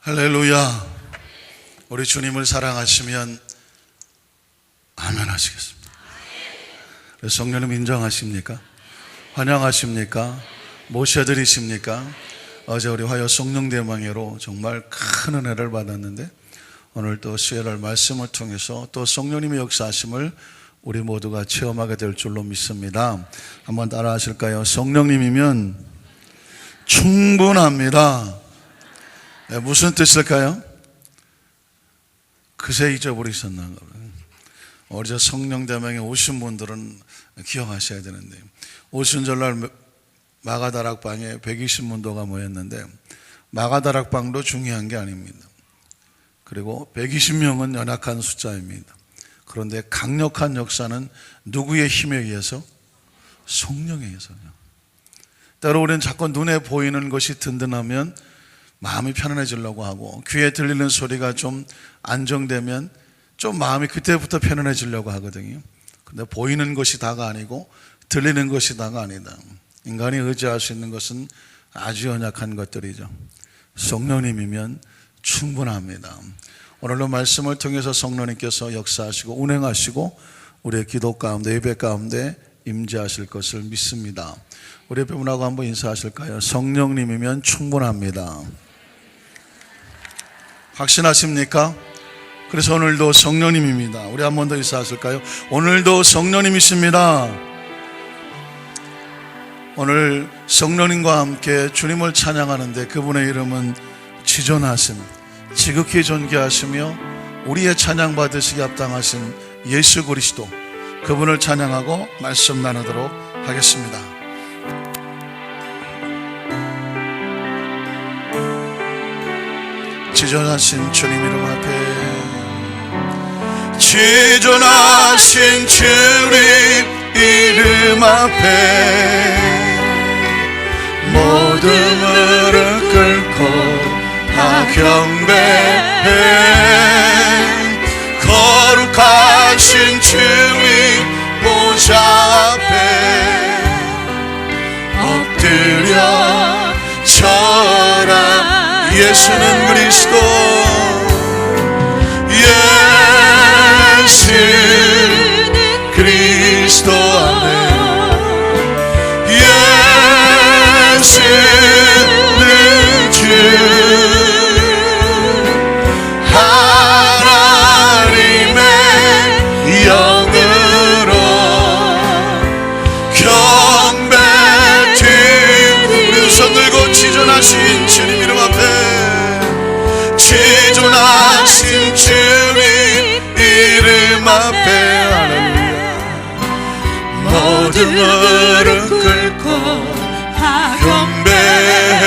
할렐루야. 우리 주님을 사랑하시면 아멘 하시겠습니다. 성령님 인정하십니까? 환영하십니까? 모셔드리십니까? 어제 우리 화요 성령대망회로 정말 큰 은혜를 받았는데 오늘 또 수요일 말씀을 통해서 또 성령님의 역사하심을 우리 모두가 체험하게 될 줄로 믿습니다. 한번 따라 하실까요? 성령님이면 충분합니다. 네, 무슨 뜻일까요? 그새 잊어버리셨나 봐요. 어제 성령대망에 오신 분들은 기억하셔야 되는데, 오순절날 마가다락방에 120문도가 모였는데 마가다락방도 중요한 게 아닙니다. 그리고 120명은 연약한 숫자입니다. 그런데 강력한 역사는 누구의 힘에 의해서? 성령에 의해서요. 때로 우리는 자꾸 눈에 보이는 것이 든든하면 마음이 편안해지려고 하고, 귀에 들리는 소리가 좀 안정되면 좀 마음이 그때부터 편안해지려고 하거든요. 근데 보이는 것이 다가 아니고 들리는 것이 다가 아니다. 인간이 의지할 수 있는 것은 아주 연약한 것들이죠. 성령님이면 충분합니다. 오늘도 말씀을 통해서 성령님께서 역사하시고 운행하시고 우리의 기도 가운데, 예배 가운데 임재하실 것을 믿습니다. 우리 옆에 분하고 한번 인사하실까요? 성령님이면 충분합니다. 확신하십니까? 그래서 오늘도 성령님입니다. 우리 한 번 더 인사하실까요? 오늘도 성령님이십니다. 오늘 성령님과 함께 주님을 찬양하는데 그분의 이름은 지존하신, 지극히 존귀하시며 우리의 찬양 받으시기 합당하신 예수 그리스도, 그분을 찬양하고 말씀 나누도록 하겠습니다. 지존하신 주님 이름 앞에, 지존하신 주님 이름 앞에 모든 무릎 꿇고 다 경배해. 거룩하신 주님 보좌 앞에 엎드려 절하. 예수는 그리스도, 예수는 그리스도 아멘. 예수는 주 하나님의 영으로 경배드리니. 우리 두 손 들고 지존하신 주님 이름 앞에, 지존하신 주님 이름 앞에 할렐루야. 모든 무릎 꿇고 다 경배해.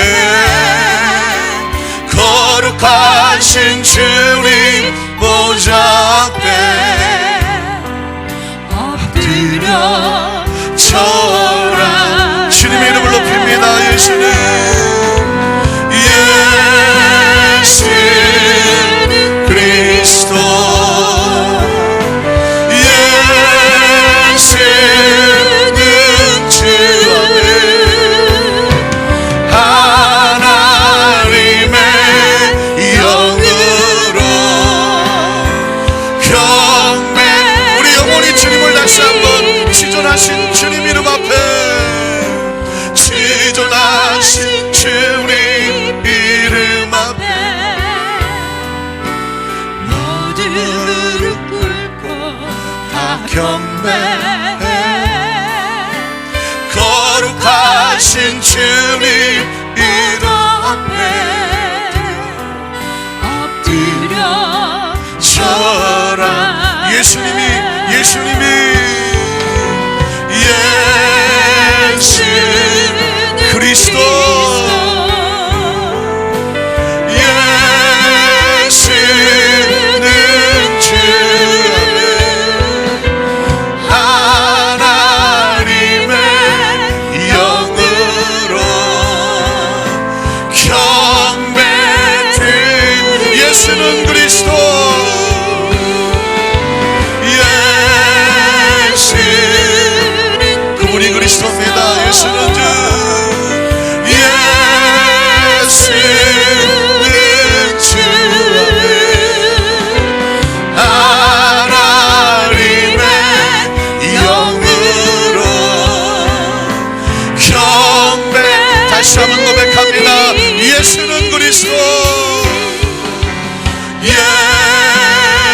거룩하신 주님 보좌 앞에 엎드려 절하. 주님의 이름을 높입니다. 예수는, 예수는 그리스도, 예수는 주 아멘. 하나님의 영으로 경배. 우리 영혼이 주님을 다시 한번, 지존하신 주님 이름 앞에, 지존하신 주님 이름 앞에 모든 무릎 꿇고 다 경배해. 거룩하신 주님 이름 앞에 엎드려 절하. 예수님이, 예수님이, 예수는 그리스도, 예수는 주 하나님의 영으로 경배드리니. 예수는 그리스도, 예수는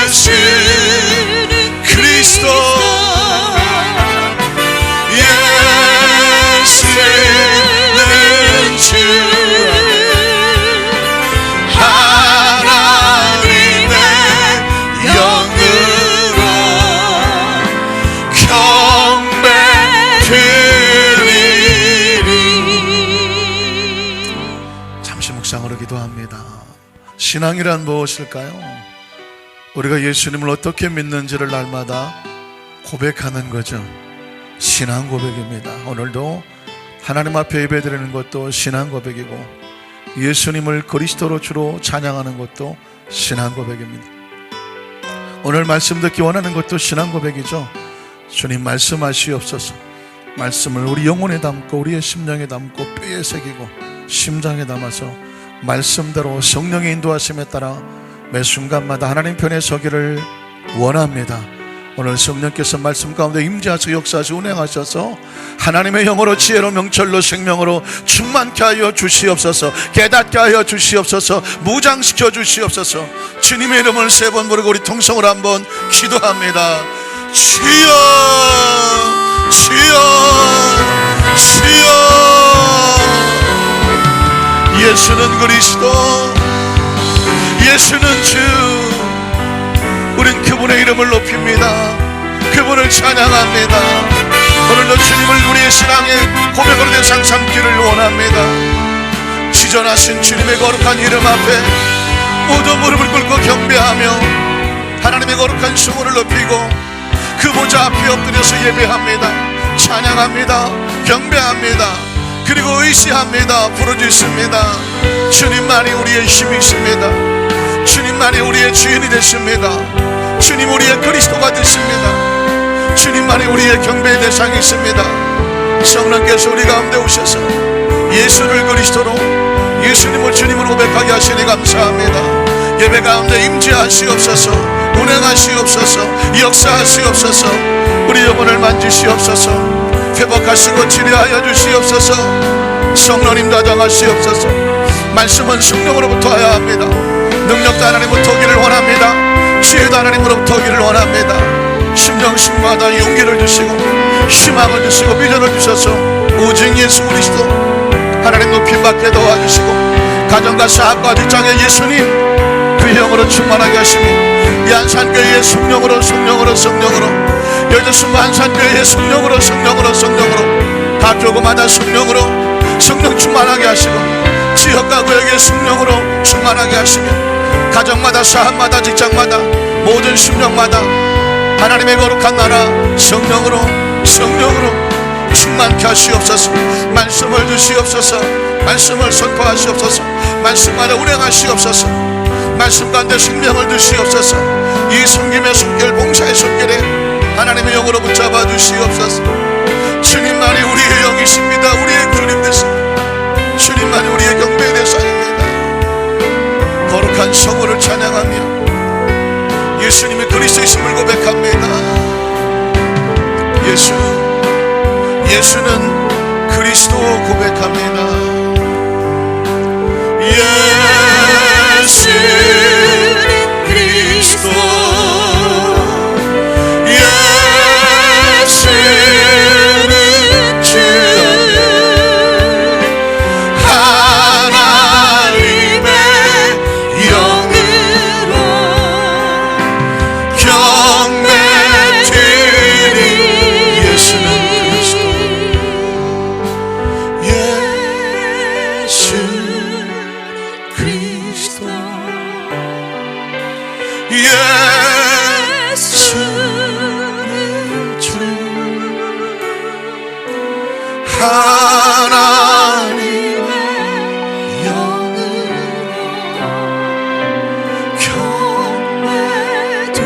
예수는 그리스도, 예수는 주, 하나님의 영으로 경배 드리리. 잠시 묵상으로 기도합니다. 신앙이란 무엇일까요? 우리가 예수님을 어떻게 믿는지를 날마다 고백하는 거죠. 신앙 고백입니다. 오늘도 하나님 앞에 예배드리는 것도 신앙 고백이고, 예수님을 그리스도로 주로 찬양하는 것도 신앙 고백입니다. 오늘 말씀 듣기 원하는 것도 신앙 고백이죠. 주님 말씀하시옵소서. 말씀을 우리 영혼에 담고 우리의 심령에 담고 뼈에 새기고 심장에 담아서 말씀대로 성령의 인도하심에 따라 매 순간마다 하나님 편에 서기를 원합니다. 오늘 성령께서 말씀 가운데 임재하셔서 역사하시고 운행하셔서 하나님의 영으로 지혜로 명철로 생명으로 충만케 하여 주시옵소서. 깨닫게 하여 주시옵소서. 무장시켜 주시옵소서. 주님의 이름을 세 번 부르고 우리 통성으로 한번 기도합니다. 주여, 주여, 주여. 예수는 그리스도, 예수는 주. 우린 그분의 이름을 높입니다. 그분을 찬양합니다. 오늘도 주님을 우리의 신앙의 고백으로 대상 삼기를 원합니다. 지전하신 주님의 거룩한 이름 앞에 모두 무릎을 꿇고 경배하며 하나님의 거룩한 수고를 높이고 그 보좌 앞에 엎드려서 예배합니다. 찬양합니다. 경배합니다. 그리고 의시합니다. 부르짖습니다. 주님만이 우리의 힘이 있습니다. 주님만이 우리의 주인이 되십니다. 주님 우리의 그리스도가 되십니다. 주님만이 우리의 경배의 대상이 있습니다. 성령께서 우리 가운데 오셔서 예수를 그리스도로, 예수님을 주님으로 고백하게 하시니 감사합니다. 예배 가운데 임재하시옵소서. 운행하시옵소서. 역사하시옵소서. 우리 영혼을 만지시옵소서. 회복하시고 치료하여 주시옵소서. 성령님 다정하시옵소서. 말씀은 성령으로부터 하여야 합니다. 능력도 하나님으로부터 오기를 원합니다. 지혜도 하나님으로부터 오기를 원합니다. 심령심마다 용기를 주시고 희망을 주시고 비전을 주셔서 오직 예수 그리스도 하나님 높임받게 도와주시고 가정과 사업과 직장의 예수님 그 영으로 충만하게 하시며 양산교회의 성령으로 성령으로 성령으로 여자순 한산교회의 성령으로 성령으로 성령으로 각 교구마다 성령으로 성령 충만하게 하시고 지역과 구역의 성령으로 충만하게 하시며 가정마다 사업마다 직장마다 모든 심령마다 하나님의 거룩한 나라 성령으로 충만케 하시옵소서. 말씀을 주시옵소서. 말씀을 선포하시옵소서. 말씀마다 운행하시옵소서. 말씀 가운데 생명을 주시옵소서. 이 섬김의 손길 봉사의 손길에 하나님의 영으로 붙잡아 주시옵소서. 주님만이 우리의 영이십니다. 우리의 주님 되십니다. 주님만이 우리의 경배의 대상입니다. 거룩한 성호를 찬양하며 예수님의 그리스도이심을 고백합니다. 예수는 그리스도 고백합니다. 예수는 그리스도, 예수는 주, 하나님의 영으로 경배 드리. 예수는 그리스도, 예수는 주, 하나님의 영으로 경배 드리니.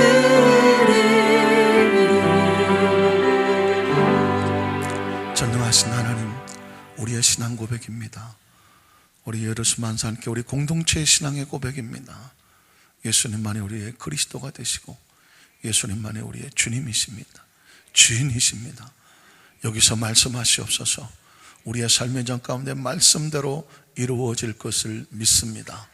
전능하신 하나님, 우리의 신앙 고백입니다. 우리 예루살렘 만사함께 우리 공동체의 신앙의 고백입니다. 예수님만이 우리의 그리스도가 되시고 예수님만이 우리의 주님이십니다. 주인이십니다. 여기서 말씀하시옵소서. 우리의 삶의 전 가운데 말씀대로 이루어질 것을 믿습니다.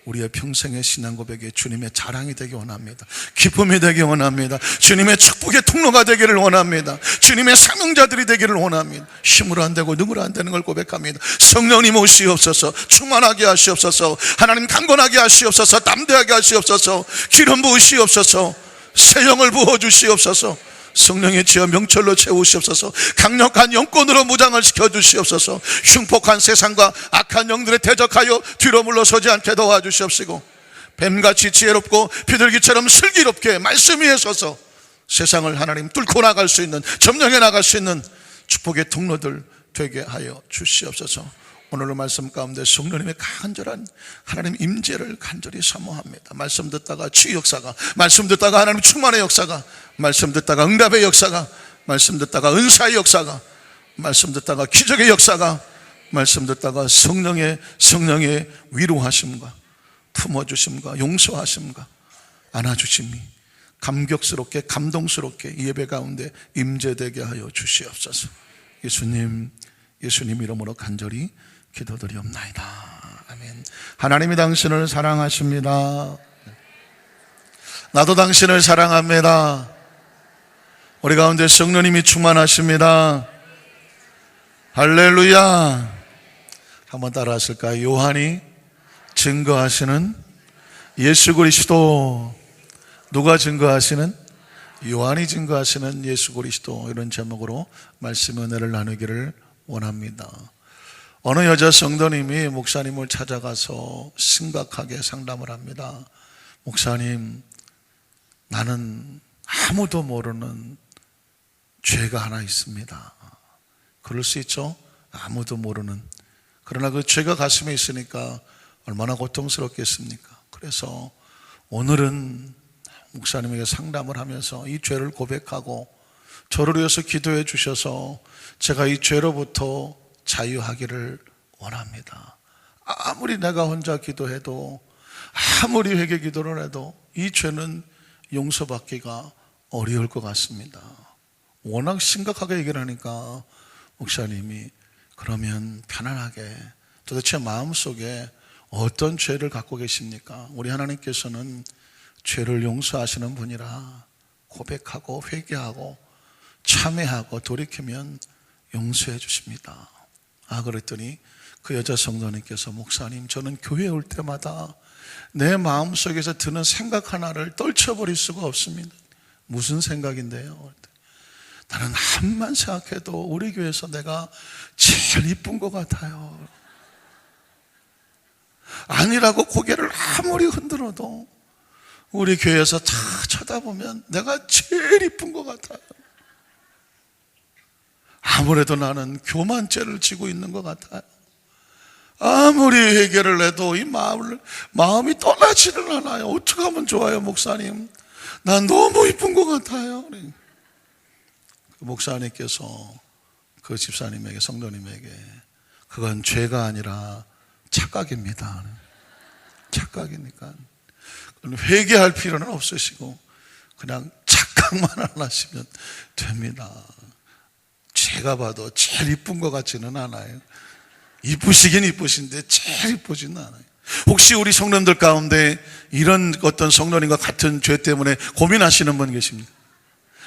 우리의 평생의 신앙 고백이 주님의 자랑이 되기 원합니다. 기쁨이 되기 원합니다. 주님의 축복의 통로가 되기를 원합니다. 주님의 사명자들이 되기를 원합니다. 힘으로 안 되고 능으로 안 되는 걸 고백합니다. 성령님 오시옵소서. 충만하게 하시옵소서. 하나님 강건하게 하시옵소서. 담대하게 하시옵소서. 기름 부으시옵소서. 새 영을 부어주시옵소서. 성령의 지어 명철로 채우시옵소서. 강력한 영권으로 무장을 시켜주시옵소서. 흉폭한 세상과 악한 영들에 대적하여 뒤로 물러서지 않게 도와주시옵시고, 뱀같이 지혜롭고 비둘기처럼 슬기롭게 말씀 위에 서서 세상을 하나님 뚫고 나갈 수 있는, 점령해 나갈 수 있는 축복의 통로들 되게 하여 주시옵소서. 오늘의 말씀 가운데 성령님의 간절한 하나님 임재를 간절히 사모합니다. 말씀 듣다가 치유 역사가, 말씀 듣다가 하나님 충만의 역사가, 말씀 듣다가 응답의 역사가, 말씀 듣다가 은사의 역사가, 말씀 듣다가 기적의 역사가, 말씀 듣다가 성령의 위로하심과 품어주심과 용서하심과 안아주심이 감격스럽게 감동스럽게 예배 가운데 임재되게 하여 주시옵소서. 예수님 이름으로 간절히 기도드리옵나이다. 아멘. 하나님이 당신을 사랑하십니다. 나도 당신을 사랑합니다. 우리 가운데 성령님이 충만하십니다. 할렐루야. 한번 따라 하실까요? 요한이 증거하시는 예수 그리스도. 누가 증거하시는? 요한이 증거하시는 예수 그리스도. 이런 제목으로 말씀 은혜를 나누기를 원합니다. 어느 여자 성도님이 목사님을 찾아가서 심각하게 상담을 합니다. 목사님, 나는 아무도 모르는 죄가 하나 있습니다. 그럴 수 있죠? 아무도 모르는. 그러나 그 죄가 가슴에 있으니까 얼마나 고통스럽겠습니까? 그래서 오늘은 목사님에게 상담을 하면서 이 죄를 고백하고 저를 위해서 기도해 주셔서 제가 이 죄로부터 자유하기를 원합니다. 아무리 내가 혼자 기도해도, 아무리 회개 기도를 해도 이 죄는 용서받기가 어려울 것 같습니다. 워낙 심각하게 얘기를 하니까 목사님이 그러면 편안하게 도대체 마음속에 어떤 죄를 갖고 계십니까? 우리 하나님께서는 죄를 용서하시는 분이라 고백하고 회개하고 참회하고 돌이키면 용서해 주십니다. 그랬더니 그 여자 성도님께서 목사님, 저는 교회에 올 때마다 내 마음속에서 드는 생각 하나를 떨쳐버릴 수가 없습니다. 무슨 생각인데요? 나는 한만 생각해도 우리 교회에서 내가 제일 이쁜 것 같아요. 아니라고 고개를 아무리 흔들어도 우리 교회에서 다 쳐다보면 내가 제일 이쁜 것 같아요. 아무래도 나는 교만죄를 지고 있는 것 같아요. 아무리 회개를 해도 이 마음이 떠나지를 않아요. 어떻게 하면 좋아요, 목사님? 난 너무 이쁜 것 같아요. 목사님께서 그 집사님에게, 성도님에게 그건 죄가 아니라 착각입니다. 착각이니까 회개할 필요는 없으시고 그냥 착각만 안 하시면 됩니다. 제가 봐도 제일 이쁜 것 같지는 않아요. 이쁘시긴 이쁘신데 제일 이쁘지는 않아요. 혹시 우리 성도님들 가운데 이런 어떤 성도님과 같은 죄 때문에 고민하시는 분 계십니까?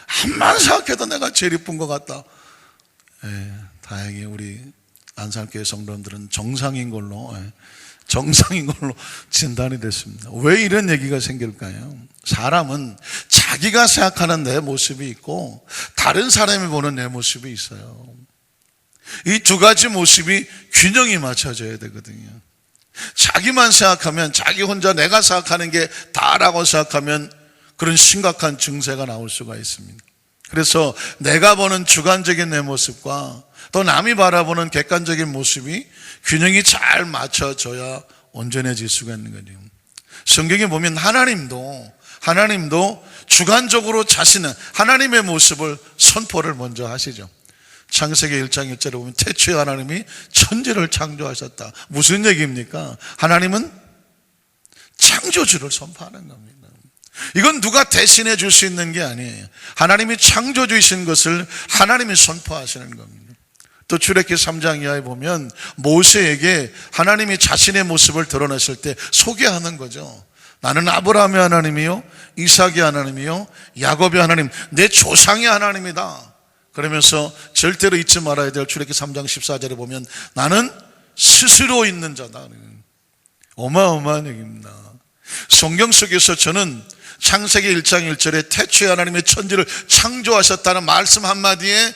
한만 생각해도 내가 제일 이쁜 것 같다. 다행히 우리 안산교회 성도님들은 정상인 걸로 진단이 됐습니다. 왜 이런 얘기가 생길까요? 사람은 자기가 생각하는 내 모습이 있고 다른 사람이 보는 내 모습이 있어요. 이 두 가지 모습이 균형이 맞춰져야 되거든요. 자기만 생각하면, 자기 혼자 내가 생각하는 게 다라고 생각하면 그런 심각한 증세가 나올 수가 있습니다. 그래서 내가 보는 주관적인 내 모습과 또 남이 바라보는 객관적인 모습이 균형이 잘 맞춰져야 온전해질 수가 있는 거죠. 성경에 보면 하나님도 주관적으로 자신은 하나님의 모습을 선포를 먼저 하시죠. 창세기 1장 1절에 보면 태초에 하나님이 천지를 창조하셨다. 무슨 얘기입니까? 하나님은 창조주를 선포하는 겁니다. 이건 누가 대신해 줄 수 있는 게 아니에요. 하나님이 창조주이신 것을 하나님이 선포하시는 겁니다. 또 출애굽기 3장 이하에 보면 모세에게 하나님이 자신의 모습을 드러냈을 때 소개하는 거죠. 나는 아브라함의 하나님이요, 이삭의 하나님이요, 야곱의 하나님, 내 조상의 하나님이다. 그러면서 절대로 잊지 말아야 될 출애굽기 3장 14절에 보면 나는 스스로 있는 자다. 어마어마한 얘기입니다. 성경 속에서 저는 창세기 1장 1절에 태초에 하나님의 천지를 창조하셨다는 말씀 한마디에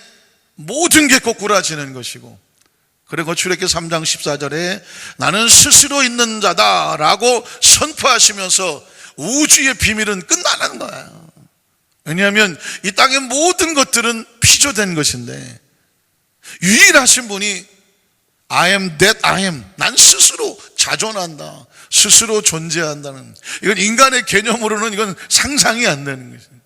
모든 게 꼬꾸라지는 것이고, 그리고 출애굽기 3장 14절에 나는 스스로 있는 자다라고 선포하시면서 우주의 비밀은 끝나는 거예요. 왜냐하면 이 땅의 모든 것들은 피조된 것인데 유일하신 분이 I am that I am, 난 스스로 자존한다, 스스로 존재한다는, 이건 인간의 개념으로는 이건 상상이 안 되는 것입니다.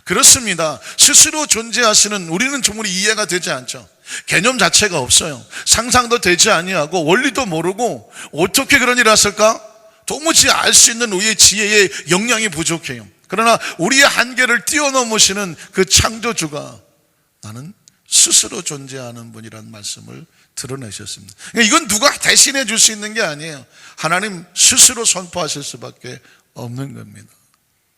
그렇습니다. 스스로 존재하시는 우리는 정말 이해가 되지 않죠. 개념 자체가 없어요. 상상도 되지 아니하고 원리도 모르고 어떻게 그런 일이 났을까? 도무지 알 수 있는 우리의 지혜의 역량이 부족해요. 그러나 우리의 한계를 뛰어넘으시는 그 창조주가 나는 스스로 존재하는 분이라는 말씀을 드러내셨습니다. 이건 누가 대신해 줄 수 있는 게 아니에요. 하나님 스스로 선포하실 수밖에 없는 겁니다.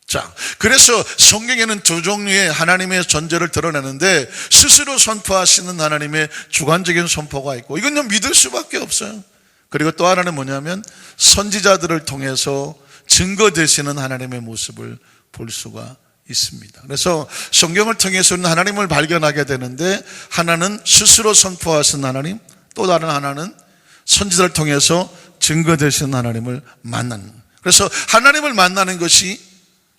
자, 그래서 성경에는 두 종류의 하나님의 존재를 드러내는데 스스로 선포하시는 하나님의 주관적인 선포가 있고, 이건 믿을 수밖에 없어요. 그리고 또 하나는 뭐냐면 선지자들을 통해서 증거되시는 하나님의 모습을 볼 수가 있습니다. 그래서 성경을 통해서는 하나님을 발견하게 되는데, 하나는 스스로 선포하신 하나님, 또 다른 하나는 선지자를 통해서 증거되시는 하나님을 만나는, 그래서 하나님을 만나는 것이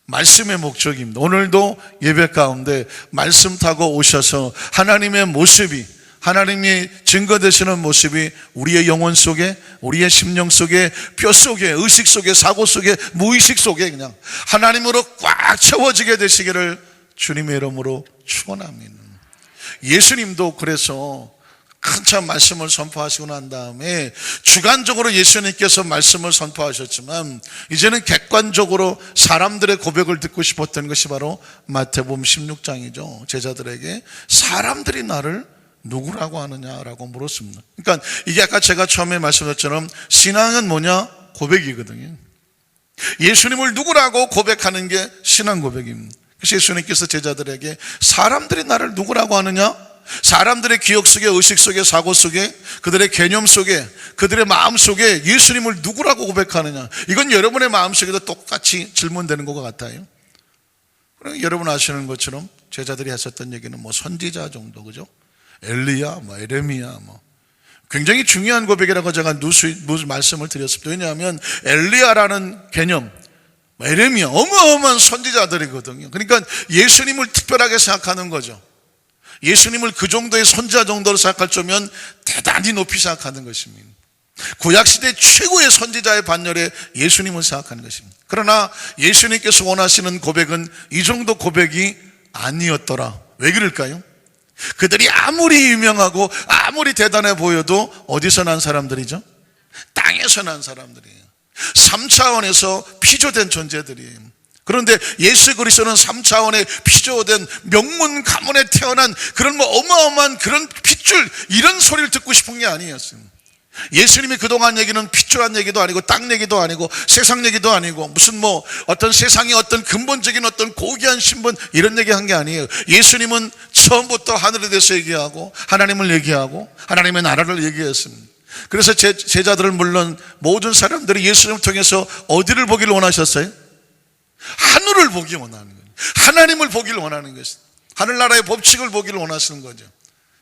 말씀의 목적입니다. 오늘도 예배 가운데 말씀 타고 오셔서 하나님의 모습이, 하나님이 증거되시는 모습이 우리의 영혼 속에, 우리의 심령 속에, 뼈 속에, 의식 속에, 사고 속에, 무의식 속에 그냥 하나님으로 꽉 채워지게 되시기를 주님의 이름으로 축원합니다. 예수님도 그래서 한참 말씀을 선포하시고 난 다음에 주관적으로 예수님께서 말씀을 선포하셨지만 이제는 객관적으로 사람들의 고백을 듣고 싶었던 것이 바로 마태복음 16장이죠. 제자들에게 사람들이 나를 누구라고 하느냐라고 물었습니다. 그러니까 이게 아까 제가 처음에 말씀드렸처럼 신앙은 뭐냐? 고백이거든요. 예수님을 누구라고 고백하는 게 신앙 고백입니다. 그래서 예수님께서 제자들에게 사람들이 나를 누구라고 하느냐? 사람들의 기억 속에, 의식 속에, 사고 속에, 그들의 개념 속에, 그들의 마음 속에 예수님을 누구라고 고백하느냐, 이건 여러분의 마음 속에도 똑같이 질문되는 것 같아요. 여러분 아시는 것처럼 제자들이 했었던 얘기는 뭐 선지자 정도, 그죠? 엘리야, 뭐 에레미야, 뭐 굉장히 중요한 고백이라고 제가 말씀을 드렸습니다. 왜냐하면 엘리야라는 개념, 에레미야, 어마어마한 선지자들이거든요. 그러니까 예수님을 특별하게 생각하는 거죠. 예수님을 그 정도의 선지자 정도로 생각할 정도면 대단히 높이 생각하는 것입니다. 구약시대 최고의 선지자의 반열에 예수님을 생각하는 것입니다. 그러나 예수님께서 원하시는 고백은 이 정도 고백이 아니었더라. 왜 그럴까요? 그들이 아무리 유명하고 아무리 대단해 보여도 어디서 난 사람들이죠? 땅에서 난 사람들이에요. 3차원에서 피조된 존재들이에요. 그런데 예수 그리스도는 3차원의 피조된 명문 가문에 태어난 그런 뭐 어마어마한 그런 핏줄, 이런 소리를 듣고 싶은 게 아니었어요. 예수님이 그동안 얘기는 핏줄한 얘기도 아니고 땅 얘기도 아니고 세상 얘기도 아니고 무슨 뭐 어떤 세상의 어떤 근본적인 어떤 고귀한 신분 이런 얘기한 게 아니에요. 예수님은 처음부터 하늘에 대해서 얘기하고 하나님을 얘기하고 하나님의 나라를 얘기했습니다. 그래서 제자들을 물론 모든 사람들이 예수님을 통해서 어디를 보기를 원하셨어요? 하늘을 보기 원하는 거예요. 하나님을 보기를 원하는 것이죠. 하늘나라의 법칙을 보기를 원하시는 거죠.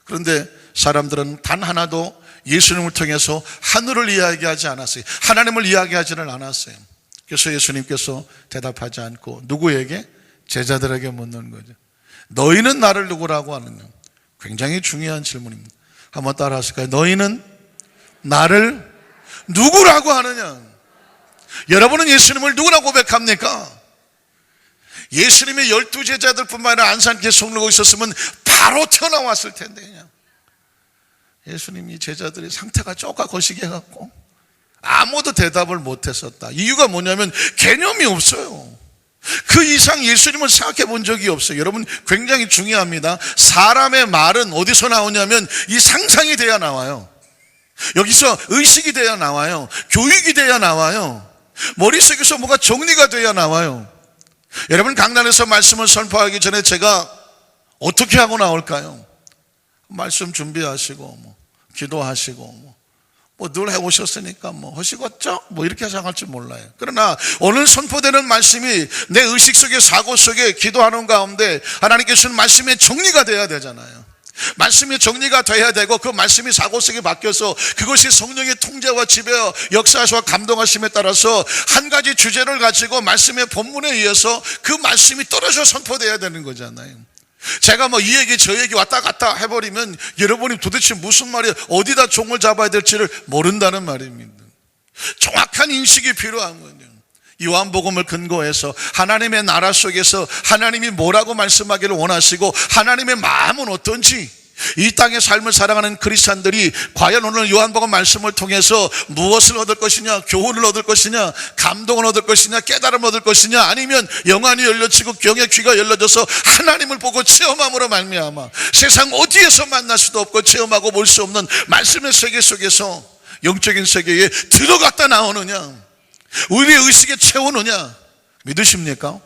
그런데 사람들은 단 하나도 예수님을 통해서 하늘을 이야기하지 않았어요. 하나님을 이야기하지는 않았어요. 그래서 예수님께서 대답하지 않고 누구에게? 제자들에게 묻는 거죠. 너희는 나를 누구라고 하느냐? 굉장히 중요한 질문입니다. 한번 따라 하실까요? 너희는 나를 누구라고 하느냐? 여러분은 예수님을 누구라고 고백합니까? 예수님의 12제자들 뿐만 아니라 안산교회 성로가 있었으면 바로 튀어나왔을 텐데 그냥. 예수님이 제자들의 상태가 쪼까 거시게 해갖고 아무도 대답을 못했었다. 이유가 뭐냐면 개념이 없어요. 그 이상 예수님을 생각해 본 적이 없어요. 여러분, 굉장히 중요합니다. 사람의 말은 어디서 나오냐면 이 상상이 돼야 나와요. 여기서 의식이 돼야 나와요. 교육이 돼야 나와요. 머릿속에서 뭐가 정리가 돼야 나와요. 여러분, 강단에서 말씀을 선포하기 전에 제가 어떻게 하고 나올까요? 말씀 준비하시고 기도하시고 늘 해오셨으니까 하시겠죠? 이렇게 생각할 줄 몰라요. 그러나 오늘 선포되는 말씀이 내 의식 속에, 사고 속에, 기도하는 가운데 하나님께 주신 말씀의 정리가 돼야 되잖아요. 말씀이 정리가 돼야 되고 그 말씀이 사고 속에 바뀌어서 그것이 성령의 통제와 지배와 역사하시와 감동하심에 따라서 한 가지 주제를 가지고 말씀의 본문에 의해서 그 말씀이 떨어져 선포돼야 되는 거잖아요. 제가 이 얘기 저 얘기 왔다 갔다 해버리면 여러분이 도대체 무슨 말이에요, 어디다 종을 잡아야 될지를 모른다는 말입니다. 정확한 인식이 필요한 거예요. 요한복음을 근거해서 하나님의 나라 속에서 하나님이 뭐라고 말씀하기를 원하시고 하나님의 마음은 어떤지, 이 땅의 삶을 살아가는 크리스찬들이 과연 오늘 요한복음 말씀을 통해서 무엇을 얻을 것이냐, 교훈을 얻을 것이냐, 감동을 얻을 것이냐, 깨달음을 얻을 것이냐, 아니면 영안이 열려지고 영의 귀가 열려져서 하나님을 보고 체험함으로 말미암아 세상 어디에서 만날 수도 없고 체험하고 볼 수 없는 말씀의 세계 속에서 영적인 세계에 들어갔다 나오느냐, 우리의 의식에 채우느냐, 믿으십니까?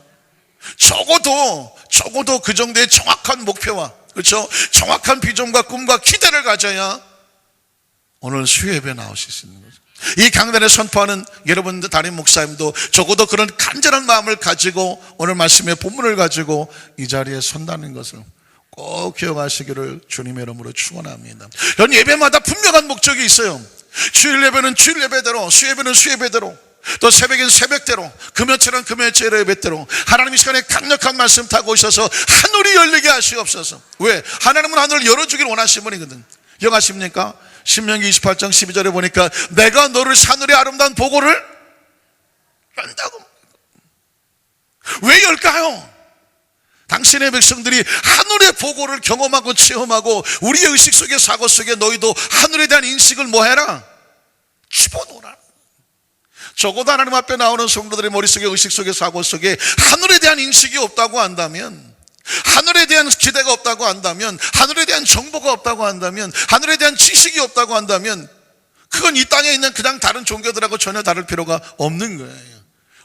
적어도 그 정도의 정확한 목표와, 그렇죠? 정확한 비전과 꿈과 기대를 가져야 오늘 수요예배 나오실 수 있는 거죠. 이 강단에 선포하는 여러분들 담임 목사님도 적어도 그런 간절한 마음을 가지고 오늘 말씀의 본문을 가지고 이 자리에 선다는 것을 꼭 기억하시기를 주님의 이름으로 축원합니다. 이런 예배마다 분명한 목적이 있어요. 주일 예배는 주일 예배대로, 수요예배는 수요예배대로, 또 새벽에는 새벽대로, 금요일은 금요일 예배대로 하나님 이 시간에 강력한 말씀 타고 오셔서 하늘이 열리게 하시옵소서. 왜? 하나님은 하늘을 열어주길 원하시는 분이거든. 기억하십니까? 신명기 28장 12절에 보니까 내가 너를 하늘의 아름다운 보고를 연다고. 왜 열까요? 당신의 백성들이 하늘의 보고를 경험하고 체험하고 우리의 의식 속에, 사고 속에 너희도 하늘에 대한 인식을 뭐해라? 집어넣어라. 적어도 하나님 앞에 나오는 성도들의 머릿속에, 의식 속에, 사고 속에 하늘에 대한 인식이 없다고 한다면, 하늘에 대한 기대가 없다고 한다면, 하늘에 대한 정보가 없다고 한다면, 하늘에 대한 지식이 없다고 한다면 그건 이 땅에 있는 그냥 다른 종교들하고 전혀 다를 필요가 없는 거예요.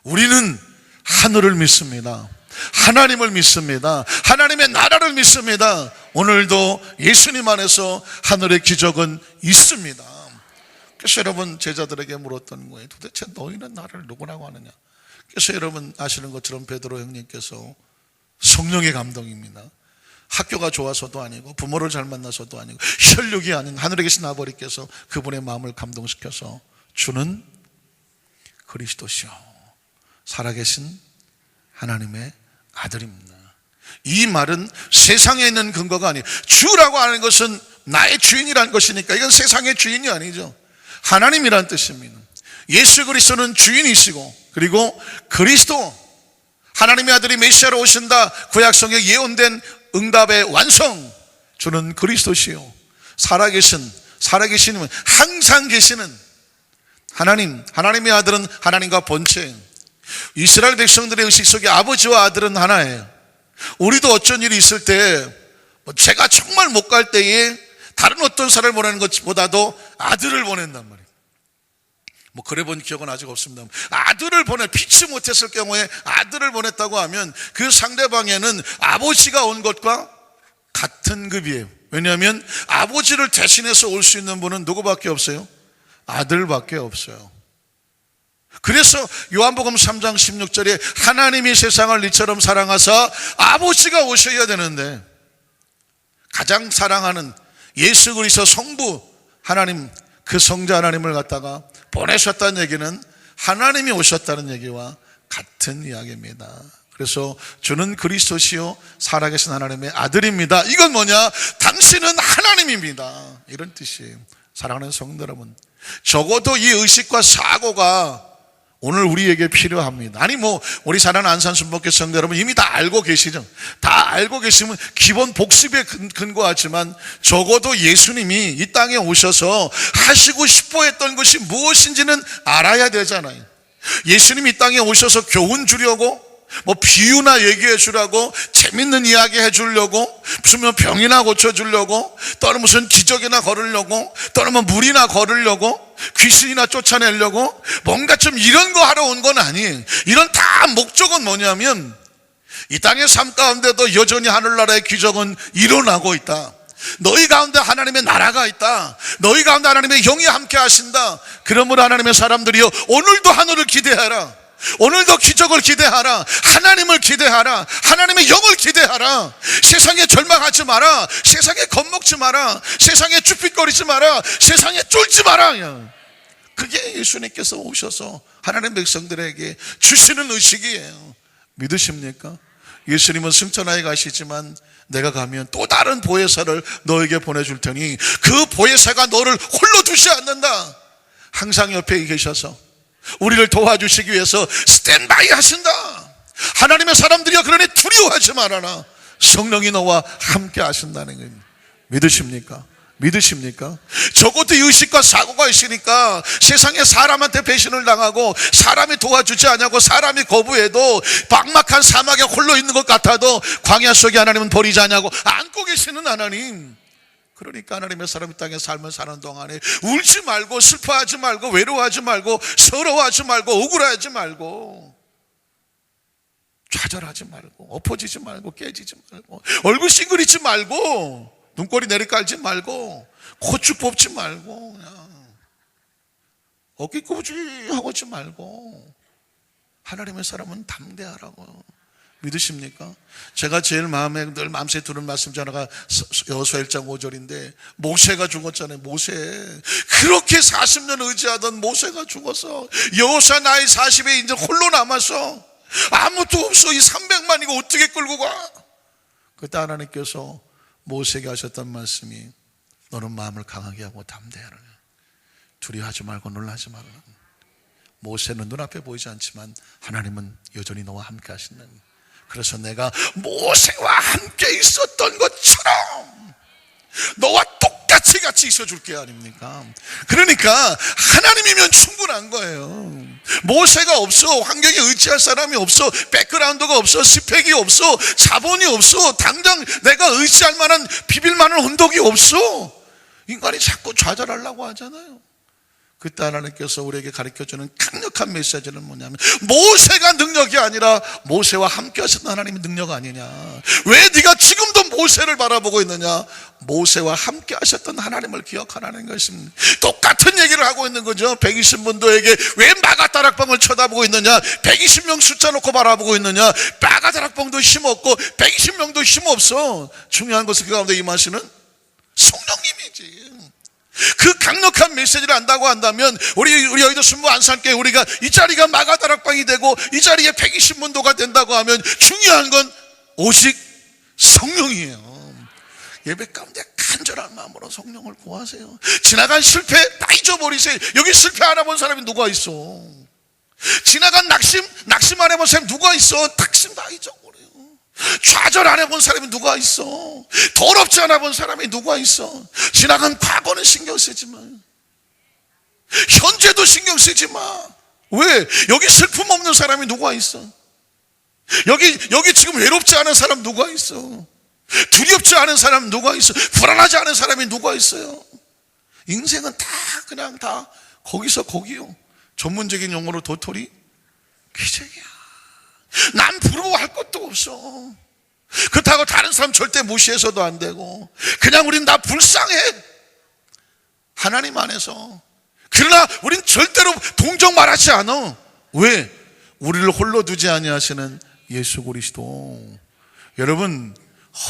우리는 하늘을 믿습니다. 하나님을 믿습니다. 하나님의 나라를 믿습니다. 오늘도 예수님 안에서 하늘의 기적은 있습니다. 그래서 여러분, 제자들에게 물었던 거예요. 도대체 너희는 나를 누구라고 하느냐? 그래서 여러분 아시는 것처럼 베드로 형님께서 성령의 감동입니다. 학교가 좋아서도 아니고 부모를 잘 만나서도 아니고 혈육이 아닌 하늘에 계신 아버지께서 그분의 마음을 감동시켜서 주는 그리스도시요 살아계신 하나님의 아들입니다. 이 말은 세상에 있는 근거가 아니에요. 주라고 하는 것은 나의 주인이라는 것이니까 이건 세상의 주인이 아니죠. 하나님이란 뜻입니다. 예수 그리스도는 주인이시고, 그리고 그리스도 하나님의 아들이 메시아로 오신다, 구약성경에 예언된 응답의 완성, 주는 그리스도시요 살아계시는 항상 계시는 하나님, 하나님의 아들은 하나님과 본체. 이스라엘 백성들의 의식 속에 아버지와 아들은 하나예요. 우리도 어쩐 일이 있을 때 제가 정말 못 갈 때에 다른 어떤 사람을 보내는 것보다도 아들을 보낸단 말이에요. 그래 본 기억은 아직 없습니다. 아들을 피치 못했을 경우에 아들을 보냈다고 하면 그 상대방에는 아버지가 온 것과 같은 급이에요. 왜냐하면 아버지를 대신해서 올 수 있는 분은 누구밖에 없어요? 아들밖에 없어요. 그래서 요한복음 3장 16절에 하나님이 세상을 이처럼 사랑하사 아버지가 오셔야 되는데, 가장 사랑하는 예수 그리스도 성부 하나님, 그 성자 하나님을 갖다가 보내셨다는 얘기는 하나님이 오셨다는 얘기와 같은 이야기입니다. 그래서 주는 그리스도시요 살아계신 하나님의 아들입니다. 이건 뭐냐? 당신은 하나님입니다. 이런 뜻이에요. 사랑하는 성도 여러분, 적어도 이 의식과 사고가 오늘 우리에게 필요합니다. 아니 우리 사랑하는 안산순복교 성도 여러분 이미 다 알고 계시죠? 다 알고 계시면 기본 복습에 근거하지만 적어도 예수님이 이 땅에 오셔서 하시고 싶어 했던 것이 무엇인지는 알아야 되잖아요. 예수님이 이 땅에 오셔서 교훈 주려고, 뭐 비유나 얘기해 주라고, 재밌는 이야기 해 주려고, 무슨 뭐 병이나 고쳐 주려고, 또는 무슨 기적이나 걸으려고, 또는 뭐 물이나 걸으려고, 귀신이나 쫓아내려고, 뭔가 좀 이런 거 하러 온 건 아니에요. 이런 다 목적은 뭐냐면 이 땅의 삶 가운데도 여전히 하늘나라의 기적은 일어나고 있다. 너희 가운데 하나님의 나라가 있다. 너희 가운데 하나님의 영이 함께 하신다. 그러므로 하나님의 사람들이여, 오늘도 하늘을 기대하라. 오늘도 기적을 기대하라. 하나님을 기대하라. 하나님의 영을 기대하라. 세상에 절망하지 마라. 세상에 겁먹지 마라. 세상에 쭈삣거리지 마라. 세상에 쫄지 마라. 그게 예수님께서 오셔서 하나님 백성들에게 주시는 의식이에요. 믿으십니까? 예수님은 승천하에 가시지만 내가 가면 또 다른 보혜사를 너에게 보내줄 테니 그 보혜사가 너를 홀로 두지 않는다. 항상 옆에 계셔서 우리를 도와주시기 위해서 스탠바이 하신다. 하나님의 사람들이여, 그러니 두려워하지 말아라. 성령이 너와 함께 하신다는 거예요. 믿으십니까? 믿으십니까? 적어도 의식과 사고가 있으니까 세상에 사람한테 배신을 당하고 사람이 도와주지 않냐고 사람이 거부해도 막막한 사막에 홀로 있는 것 같아도 광야 속에 하나님은 버리지 않냐고 안고 계시는 하나님. 그러니까 하나님의 사람이 땅에 삶을 사는 동안에 울지 말고, 슬퍼하지 말고, 외로워하지 말고, 서러워하지 말고, 억울하지 말고, 좌절하지 말고, 엎어지지 말고, 깨지지 말고, 얼굴 싱그리지 말고, 눈꼬리 내리깔지 말고, 고추 뽑지 말고, 그냥 어깨 꾸부지하고 있지 말고, 하나님의 사람은 담대하라고. 믿으십니까? 제가 제일 마음에 늘 마음새 두는 말씀 중 하나가 여호수아 1장 5절인데 모세가 죽었잖아요. 모세, 그렇게 40년 의지하던 모세가 죽어서 여호수아 나이 40에 이제 홀로 남아서 아무도 없어. 이 300만 이거 어떻게 끌고 가? 그때 하나님께서 모세에게 하셨던 말씀이 너는 마음을 강하게 하고 담대하라. 두려워하지 말고 놀라지 말라. 모세는 눈앞에 보이지 않지만 하나님은 여전히 너와 함께 하신다는. 그래서 내가 모세와 함께 있었던 것처럼 너와 똑같이 같이 있어줄게 아닙니까? 그러니까 하나님이면 충분한 거예요. 모세가 없어, 환경에 의지할 사람이 없어, 백그라운드가 없어, 스펙이 없어, 자본이 없어, 당장 내가 의지할 만한, 비빌 만한 언덕이 없어. 인간이 자꾸 좌절하려고 하잖아요. 그때 하나님께서 우리에게 가르쳐주는 강력한 메시지는 뭐냐면 모세가 능력이 아니라 모세와 함께 하셨던 하나님의 능력 아니냐. 왜 네가 지금도 모세를 바라보고 있느냐? 모세와 함께 하셨던 하나님을 기억하라는 것입니다. 똑같은 얘기를 하고 있는 거죠. 120문도에게 왜 마가다락방을 쳐다보고 있느냐? 120명 숫자 놓고 바라보고 있느냐? 마가다락방도 힘없고 120명도 힘없어. 중요한 것은 그 가운데 임하시는 성령님이지. 그 강력한 메시지를 안다고 한다면 우리 여의도 순무 안산교회 우리가 이 자리가 마가다락방이 되고 이 자리에 120문도가 된다고 하면 중요한 건 오직 성령이에요. 예배 가운데 간절한 마음으로 성령을 구하세요. 지나간 실패 다 잊어버리세요. 여기 실패 안 해본 사람이 누가 있어? 지나간 낙심 안 해본 사람이 누가 있어? 낙심 다 잊어버려요. 좌절 안 해본 사람이 누가 있어? 더럽지 않아 본 사람이 누가 있어? 지나간 과거는 신경 쓰지 마. 현재도 신경 쓰지 마. 왜? 여기 슬픔 없는 사람이 누가 있어? 여기 지금 외롭지 않은 사람 누가 있어? 두렵지 않은 사람 누가 있어? 불안하지 않은 사람이 누가 있어요? 인생은 다 그냥 다 거기서 거기요. 전문적인 용어로 도토리 기적이야. 남 부러워할 것도 없어. 그렇다고 다른 사람 절대 무시해서도 안 되고, 그냥 우린 다 불쌍해, 하나님 안에서. 그러나 우린 절대로 동정 말하지 않아. 왜? 우리를 홀로 두지 아니하시는 예수 그리스도. 여러분,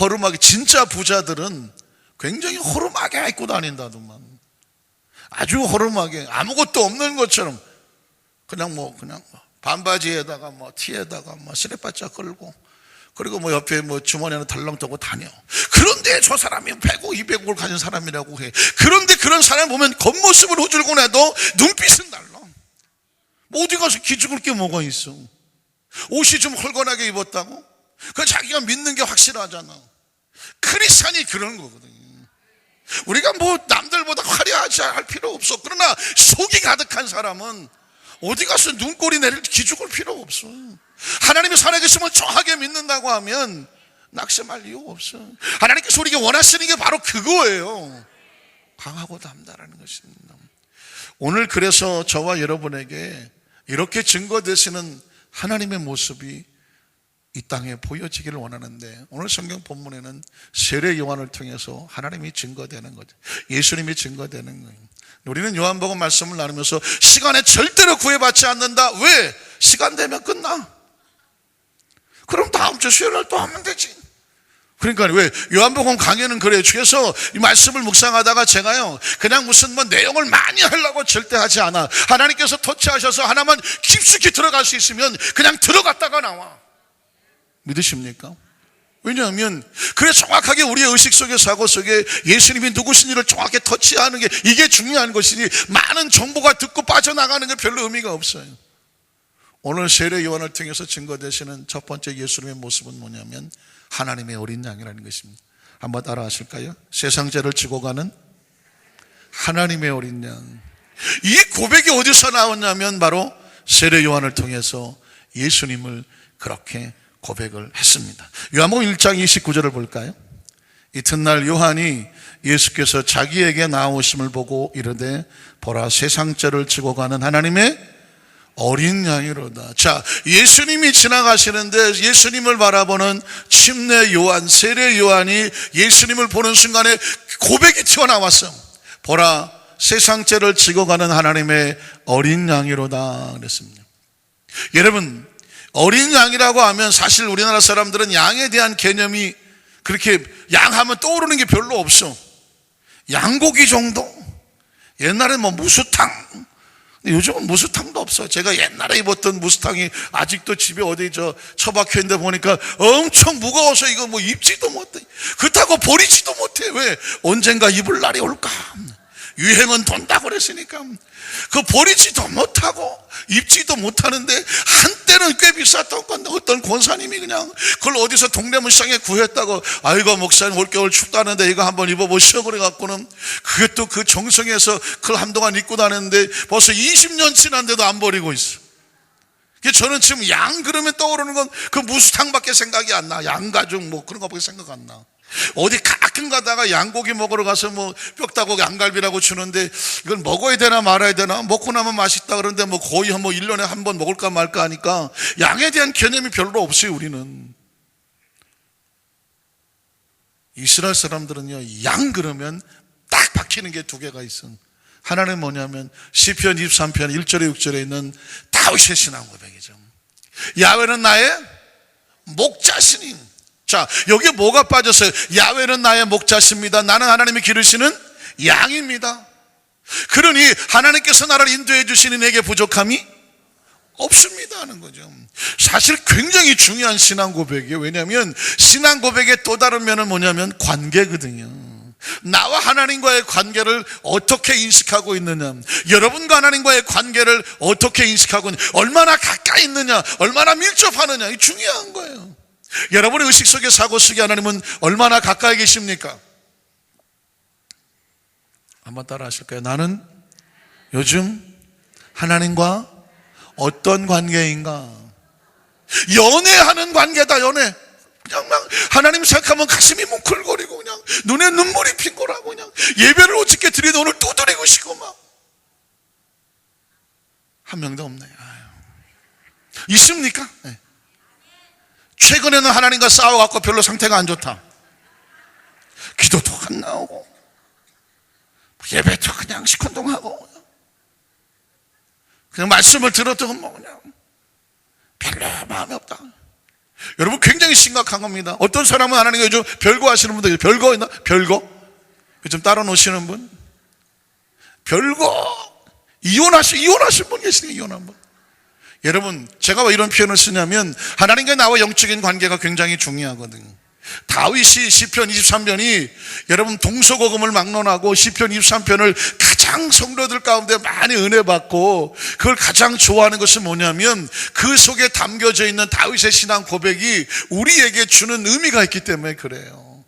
허름하게, 진짜 부자들은 굉장히 허름하게 입고 다닌다더만. 아주 허름하게, 아무것도 없는 것처럼 그냥 반바지에다가 티에다가 스레바짝 걸고, 그리고 옆에 주머니에는 덜렁떠고 다녀. 그런데 저 사람이 100억, 200억을 가진 사람이라고 해. 그런데 그런 사람 보면 겉모습을 후줄고 내도 눈빛은 달라. 어디 가서 기죽을 게 뭐가 있어? 옷이 좀 헐거나게 입었다고? 그건 자기가 믿는 게 확실하잖아. 크리스찬이 그런 거거든. 우리가 남들보다 화려하지 할 필요 없어. 그러나 속이 가득한 사람은 어디 가서 눈꼬리 내릴 기죽을 필요가 없어. 하나님이 살아계심을 정확하게 믿는다고 하면 낙심할 이유가 없어. 하나님께서 우리에게 원하시는 게 바로 그거예요. 강하고 담대하는 것입니다. 오늘 그래서 저와 여러분에게 이렇게 증거되시는 하나님의 모습이 이 땅에 보여지기를 원하는데, 오늘 성경 본문에는 세례 요한을 통해서 하나님이 증거되는 거죠. 예수님이 증거되는 거예요. 우리는 요한복음 말씀을 나누면서 시간에 절대로 구애받지 않는다. 왜? 시간 되면 끝나. 그럼 다음 주 수요일날 또 하면 되지. 그러니까 왜? 요한복음 강의는 그래요. 그래서 이 말씀을 묵상하다가 제가요, 그냥 무슨 뭐 내용을 많이 하려고 절대 하지 않아. 하나님께서 터치하셔서 하나만 깊숙이 들어갈 수 있으면 그냥 들어갔다가 나와. 믿으십니까? 왜냐하면 그래 정확하게 우리의 의식 속에 사고 속에 예수님이 누구신지를 정확하게 터치하는 게 이게 중요한 것이지, 많은 정보가 듣고 빠져나가는 게 별로 의미가 없어요. 오늘 세례 요한을 통해서 증거되시는 첫 번째 예수님의 모습은 뭐냐면 하나님의 어린 양이라는 것입니다. 한번 따라 하실까요? 세상 죄를 지고 가는 하나님의 어린 양. 이 고백이 어디서 나왔냐면 바로 세례 요한을 통해서 예수님을 그렇게 고백을 했습니다. 요한복음 1장 29절을 볼까요? 이튿날 요한이 예수께서 자기에게 나오심을 보고 이르되 보라, 세상 죄를 지고 가는 하나님의 어린 양이로다. 자, 예수님이 지나가시는데 예수님을 바라보는 침례 요한, 세례 요한이 예수님을 보는 순간에 고백이 튀어나왔어. 보라, 세상 죄를 지고 가는 하나님의 어린 양이로다 그랬습니다. 여러분, 어린 양이라고 하면 사실 우리나라 사람들은 양에 대한 개념이 그렇게, 양하면 떠오르는 게 별로 없어. 양고기 정도? 옛날엔 뭐 무수탕, 요즘은 무수탕도 없어. 제가 옛날에 입었던 무수탕이 아직도 집에 어디 처박혀 있는데 보니까 엄청 무거워서 이거 뭐 입지도 못해. 그렇다고 버리지도 못해. 왜? 언젠가 입을 날이 올까? 유행은 돈다고 그랬으니까 그 버리지도 못하고 입지도 못하는데, 한때는 꽤 비쌌던 건데 어떤 권사님이 그냥 그걸 어디서 동네 문시장에 구했다고, 아이고 목사님 올겨울 춥다는데 이거 한번 입어보시오 그래갖고는 그게 또 그 정성에서 그걸 한동안 입고 다녔는데 벌써 20년 지났는데도 안 버리고 있어. 저는 지금 양 그러면 떠오르는 건 그 무수탕밖에 생각이 안 나. 양가죽 뭐 그런 거밖에 생각 안 나. 어디 가끔 가다가 양고기 먹으러 가서 뭐 뼈다고 양갈비라고 주는데 이걸 먹어야 되나 말아야 되나, 먹고 나면 맛있다 그러는데 뭐 거의 뭐 1년에 한 번 먹을까 말까 하니까 양에 대한 개념이 별로 없어요. 우리는 이스라엘 사람들은요, 양 그러면 딱 박히는 게 두 개가 있어. 하나는 뭐냐면 시편 23편 1절에 6절에 있는 다윗의 신앙 고백이죠. 야훼는 나의 목자시니. 자, 여기에 뭐가 빠졌어요? 야훼는 나의 목자십니다. 나는 하나님이 기르시는 양입니다. 그러니 하나님께서 나를 인도해 주시니 내게 부족함이 없습니다 하는 거죠. 사실 굉장히 중요한 신앙 고백이에요. 왜냐하면 신앙 고백의 또 다른 면은 뭐냐면 관계거든요. 나와 하나님과의 관계를 어떻게 인식하고 있느냐, 여러분과 하나님과의 관계를 어떻게 인식하고 있느냐, 얼마나 가까이 있느냐, 얼마나 밀접하느냐, 이게 중요한 거예요. 여러분의 의식 속에 사고 속에 하나님은 얼마나 가까이 계십니까? 한번 따라 하실까요? 나는 요즘 하나님과 어떤 관계인가? 연애하는 관계다. 연애. 그냥 막 하나님 생각하면 가슴이 뭉클거리고 그냥 눈에 눈물이 핑거라고 그냥 예배를 어떻게 드리는데 오늘 또 드리고 싶고 막. 한 명도 없네. 아유. 있습니까? 네. 최근에는 하나님과 싸워갖고 별로 상태가 안 좋다. 기도도 안 나오고 예배도 그냥 시큰둥하고 그냥 말씀을 들어도 뭐 그냥 별로 마음이 없다. 여러분 굉장히 심각한 겁니다. 어떤 사람은 하나님과 요즘 별거 하시는 분들, 별거 있나? 별거? 요즘 따라 놓으시는 분? 별거? 이혼하신 분 계시네요. 이혼한 분. 여러분, 제가 왜 이런 표현을 쓰냐면 하나님과 나와 영적인 관계가 굉장히 중요하거든요. 다윗이 시편 23편이 여러분 동서고금을 막론하고 시편 23편을 가장 성도들 가운데 많이 은혜 받고 그걸 가장 좋아하는 것은 뭐냐면 그 속에 담겨져 있는 다윗의 신앙 고백이 우리에게 주는 의미가 있기 때문에 그래요.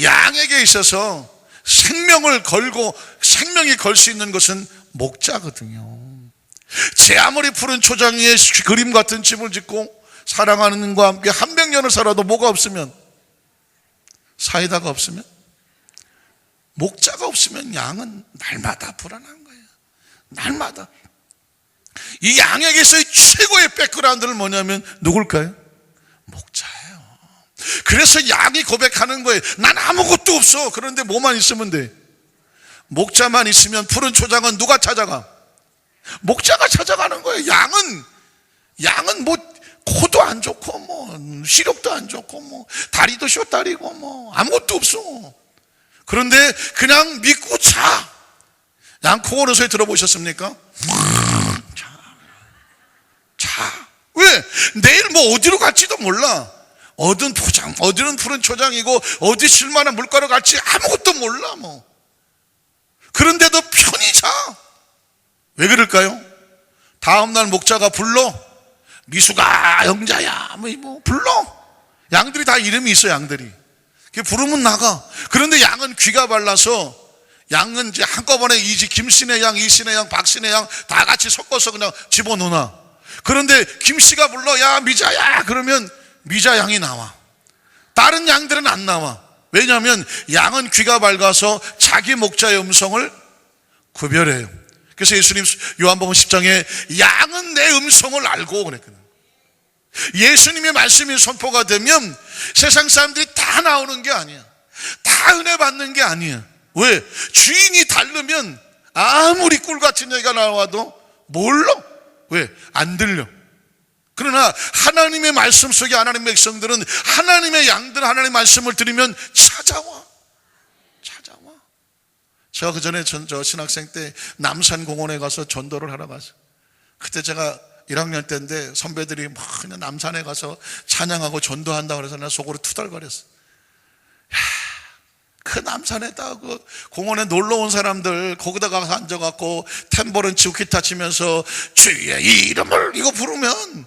양에게 있어서 생명을 걸고 생명이 걸 수 있는 것은 목자거든요. 제 아무리 푸른 초장 위에 그림 같은 집을 짓고 사랑하는 분과 함께 한 백년을 살아도 뭐가 없으면, 사이다가 없으면, 목자가 없으면 양은 날마다 불안한 거예요. 날마다. 이 양에게서의 최고의 백그라운드는 뭐냐면 누굴까요? 목자예요. 그래서 양이 고백하는 거예요. 난 아무것도 없어. 그런데 뭐만 있으면 돼? 목자만 있으면 푸른 초장은 누가 찾아가? 목자가 찾아가는 거예요. 양은 뭐 코도 안 좋고 뭐 시력도 안 좋고 뭐 다리도 쇼다리고 뭐 아무것도 없어. 그런데 그냥 믿고 자. 양 코 고는 소리 들어보셨습니까? 자. 왜? 내일 뭐 어디로 갈지도 몰라. 어디는 포장, 어디는 푸른 초장이고 어디 쓸만한 물가로 갈지 아무것도 몰라 뭐. 그런데도 편히 자. 왜 그럴까요? 다음날 목자가 불러. 미수가 영자야 뭐 불러. 양들이 다 이름이 있어. 양들이 부르면 나가. 그런데 양은 귀가 발라서, 양은 이제 한꺼번에 김씨네 양, 이씨네 양, 박씨네 양 다 같이 섞어서 그냥 집어넣나. 그런데 김씨가 불러 야 미자야 그러면 미자 양이 나와. 다른 양들은 안 나와. 왜냐하면 양은 귀가 밝아서 자기 목자의 음성을 구별해요. 그래서 예수님 요한복음 10장에 양은 내 음성을 알고 그랬거든요. 예수님의 말씀이 선포가 되면 세상 사람들이 다 나오는 게 아니야. 다 은혜 받는 게 아니야. 왜? 주인이 다르면 아무리 꿀 같은 얘기가 나와도 몰라. 왜? 안 들려. 그러나 하나님의 말씀 속에 하나님의 백성들은 하나님의 양들, 하나님의 말씀을 들으면 찾아와. 제가 그 전에 저 신학생 때 남산공원에 가서 전도를 하러 갔어요. 그때 제가 1학년 때인데 선배들이 막 그냥 남산에 가서 찬양하고 전도한다고 그래서 나 속으로 투덜거렸어. 그 남산에다 그 공원에 놀러 온 사람들 거기다 가서 앉아갖고 탬버린 치고 기타 치면서 주의 이름을 이거 부르면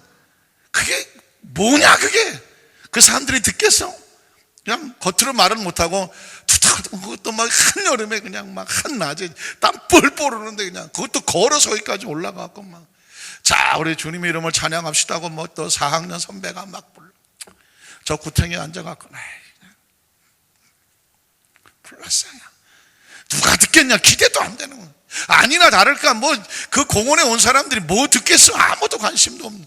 그게 뭐냐 그게. 그 사람들이 듣겠어? 그냥 겉으로 말은 못하고 투닥투닥 그것도 막 한여름에 그냥 막 한낮에 땀 뻘뻘 흐르는데 그냥 그것도 걸어서 여기까지 올라가고 막 자 우리 주님의 이름을 찬양합시다 하고 뭐 또 4학년 선배가 막 불러. 저 구탱이에 앉아갖고 불렀어요. 누가 듣겠냐. 기대도 안 되는 거야. 아니나 다를까 뭐 그 공원에 온 사람들이 뭐 듣겠어. 아무도 관심도 없는.